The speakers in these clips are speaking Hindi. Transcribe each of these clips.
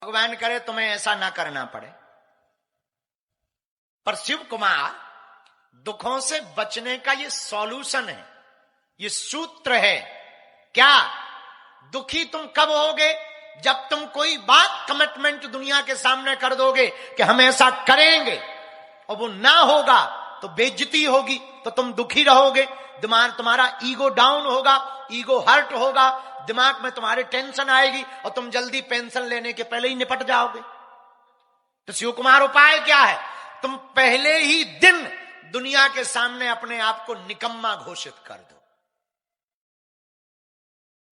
भगवान करे तुम्हें ऐसा ना करना पड़े। पर शिव कुमार, दुखों से बचने का ये सॉल्यूशन है, ये सूत्र है। क्या? दुखी तुम कब होगे? जब तुम कोई बात कमिटमेंट दुनिया के सामने कर दोगे कि हम ऐसा करेंगे और वो ना होगा तो बेइज्जती होगी, तो तुम दुखी रहोगे। दिमाग तुम्हारा ईगो डाउन होगा, ईगो हर्ट होगा, दिमाग में तुम्हारे टेंशन आएगी और तुम जल्दी पेंशन लेने के पहले ही निपट जाओगे। तो शिव कुमार उपाय क्या है? तुम पहले ही दिन दुनिया के सामने अपने आप को निकम्मा घोषित कर दो,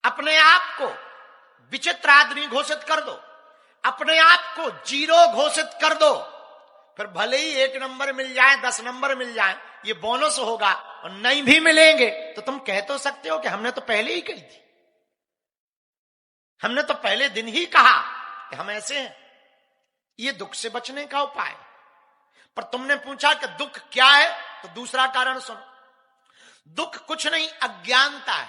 अपने आप को विचित्र आदमी घोषित कर दो, अपने आप को जीरो घोषित कर दो। फिर भले ही 1 नंबर मिल जाए, 10 नंबर मिल जाए, ये बोनस होगा, और नहीं भी मिलेंगे तो तुम कह तो सकते हो कि हमने तो पहले ही कही थी, हमने तो पहले दिन ही कहा कि हम ऐसे हैं। ये दुख से बचने का उपाय। पर तुमने पूछा कि दुख क्या है, तो दूसरा कारण सुनो। दुख कुछ नहीं, अज्ञानता है।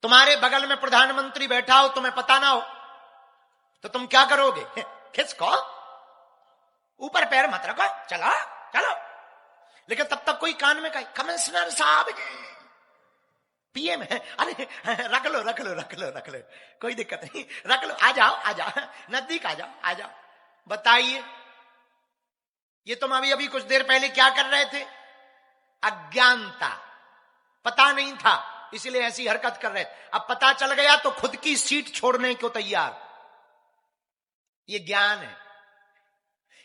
तुम्हारे बगल में प्रधानमंत्री बैठा हो, तुम्हें पता ना हो, तो तुम क्या करोगे? खिसको, ऊपर पैर मत रखो, चलो चलो। लेकिन तब तक कोई कान में कहे, कमिश्नर साहब पीएम है, अरे रख लो रख लो रख लो रख लो, कोई दिक्कत नहीं, रख लो, आ जाओ आ जाओ, नजदीक आ जाओ आ जाओ। बताइए, ये तुम अभी अभी कुछ देर पहले क्या कर रहे थे? अज्ञानता, पता नहीं था इसलिए ऐसी हरकत कर रहे थे। अब पता चल गया तो खुद की सीट छोड़ने को तैयार। ये ज्ञान है।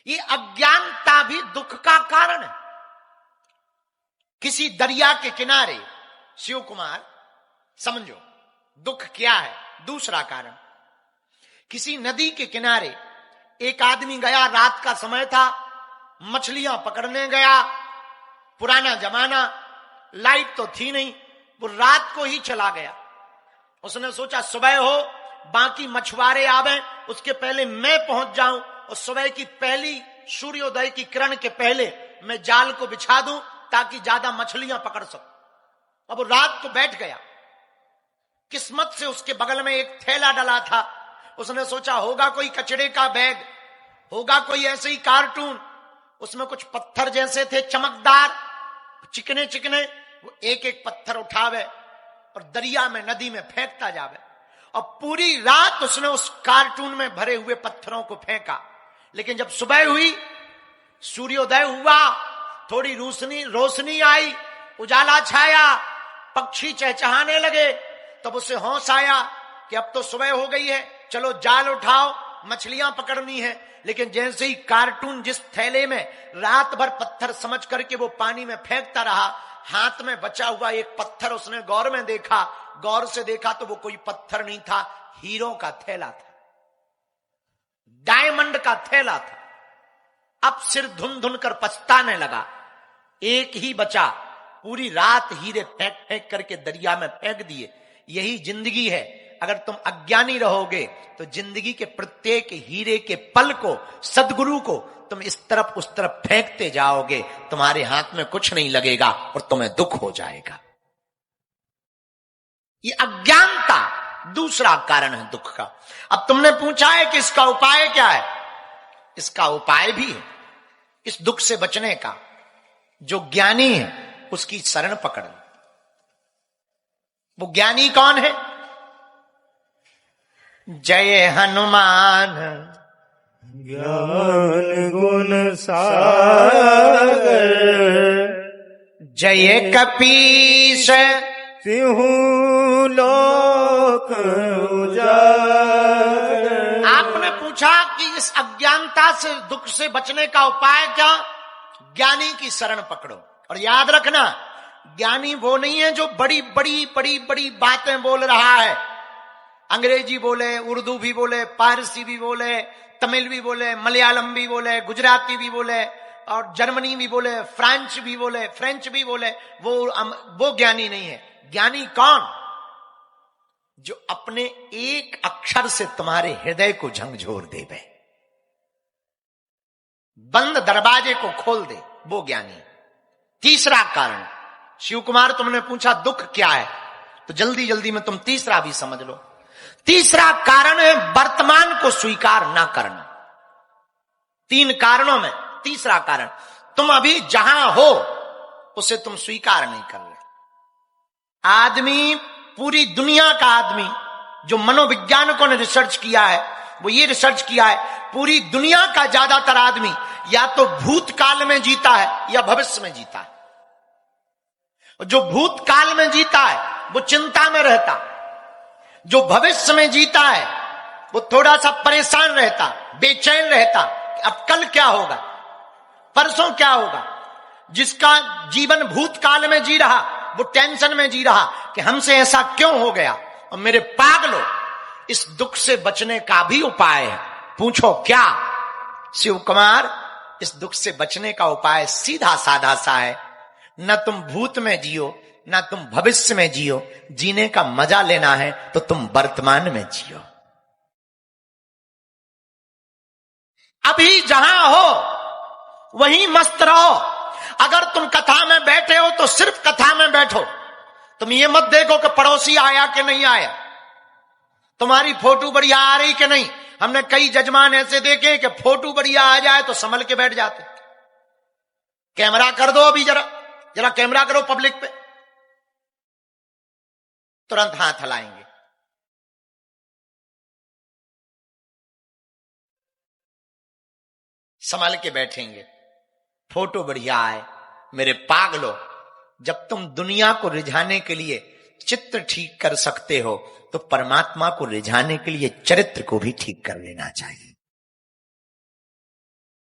ये अज्ञानता भी दुख का कारण है। किसी दरिया के किनारे शिव कुमार, समझो दुख क्या है। दूसरा कारण, किसी नदी के किनारे एक आदमी गया, रात का समय था, मछलियां पकड़ने गया। पुराना जमाना, लाइट तो थी नहीं, वो रात को ही चला गया। उसने सोचा सुबह हो, बाकी मछुआरे आवे, उसके पहले मैं पहुंच जाऊं और सुबह की पहली सूर्योदय की किरण के पहले मैं जाल को बिछा दूं ताकि ज्यादा मछलियां पकड़ सकूं। अब वो रात को बैठ गया। किस्मत से उसके बगल में एक थैला डला था। उसने सोचा होगा कोई कचड़े का बैग, होगा कोई ऐसे ही कार्टून। उसमें कुछ पत्थर जैसे थे, चमकदार, चिकने चिकने। वो एक एक पत्थर उठावे और दरिया में, नदी में फेंकता जावे। और पूरी रात उसने उस कार्टून में भरे हुए पत्थरों को फेंका। लेकिन जब सुबह हुई, सूर्योदय हुआ, थोड़ी रोशनी आई, उजाला छाया, पक्षी चहचहाने लगे, तब उसे होश आया कि अब तो सुबह हो गई है, चलो जाल उठाओ, मछलियां पकड़नी है। लेकिन जैसे ही कार्टून जिस थैले में रात भर पत्थर समझ करके वो पानी में फेंकता रहा, हाथ में बचा हुआ एक पत्थर उसने गौर से देखा तो वो कोई पत्थर नहीं था, हीरो का थैला था, डायमंड का थैला था। अब सिर धुन धुन कर पछताने लगा। एक ही बचा, पूरी रात हीरे फेंक फेंक करके दरिया में फेंक दिए। यही जिंदगी है। अगर तुम अज्ञानी रहोगे तो जिंदगी के प्रत्येक हीरे के पल को, सद्गुरु को तुम इस तरफ उस तरफ फेंकते जाओगे, तुम्हारे हाथ में कुछ नहीं लगेगा और तुम्हें दुख हो जाएगा। ये अज्ञानता दूसरा कारण है दुख का। अब तुमने पूछा है कि इसका उपाय क्या है? इसका उपाय भी है इस दुख से बचने का। जो ज्ञानी है उसकी शरण पकड़ लो। वो ज्ञानी कौन है? जय हनुमान ज्ञान गुण सागर, जय कपीस तिहु लोक उजागर। आपने पूछा कि इस अज्ञानता से, दुख से बचने का उपाय क्या? ज्ञानी की शरण पकड़ो। और याद रखना, ज्ञानी वो नहीं है जो बड़ी बड़ी बड़ी बड़ी बातें बोल रहा है। अंग्रेजी बोले, उर्दू भी बोले, पारसी भी बोले, तमिल भी बोले, मलयालम भी बोले, गुजराती भी बोले, और जर्मनी भी बोले, फ्रेंच भी बोले, वो ज्ञानी नहीं है। ज्ञानी कौन? जो अपने एक अक्षर से तुम्हारे हृदय को झंझोर देवे, बंद दरवाजे को खोल दे, वो ज्ञानी। तीसरा कारण, शिव कुमार तुमने पूछा दुख क्या है, तो जल्दी जल्दी में तुम तीसरा भी समझ लो। तीसरा कारण है स्वीकार ना करना। 3 कारणों में तीसरा कारण, तुम अभी जहां हो उसे तुम स्वीकार नहीं कर रहे। आदमी, पूरी दुनिया का आदमी, जो मनोवैज्ञानिकों ने रिसर्च किया है वो ये रिसर्च किया है, पूरी दुनिया का ज्यादातर आदमी या तो भूतकाल में जीता है या भविष्य में जीता है। जो भूतकाल में जीता है वो चिंता में रहता, जो भविष्य में जीता है वो थोड़ा सा परेशान रहता, बेचैन रहता कि अब कल क्या होगा, परसों क्या होगा। जिसका जीवन भूतकाल में जी रहा वो टेंशन में जी रहा कि हमसे ऐसा क्यों हो गया। और मेरे पागलों, इस दुख से बचने का भी उपाय है। पूछो क्या? शिव कुमार, इस दुख से बचने का उपाय सीधा साधा सा है, न तुम भूत में जियो न तुम भविष्य में जियो। जीने का मजा लेना है तो तुम वर्तमान में जियो। अभी जहां हो वहीं मस्त रहो। अगर तुम कथा में बैठे हो तो सिर्फ कथा में बैठो। तुम ये मत देखो कि पड़ोसी आया कि नहीं आया, तुम्हारी फोटो बढ़िया आ रही कि नहीं। हमने कई जजमान ऐसे देखे कि फोटो बढ़िया आ जाए तो संभल के बैठ जाते। कैमरा कर दो अभी, जरा कैमरा करो पब्लिक पे, तुरंत हाथ हिलाएंगे। संभल के बैठेंगे, फोटो बढ़िया आए। मेरे पागलो, जब तुम दुनिया को रिझाने के लिए चित्र ठीक कर सकते हो तो परमात्मा को रिझाने के लिए चरित्र को भी ठीक कर लेना चाहिए।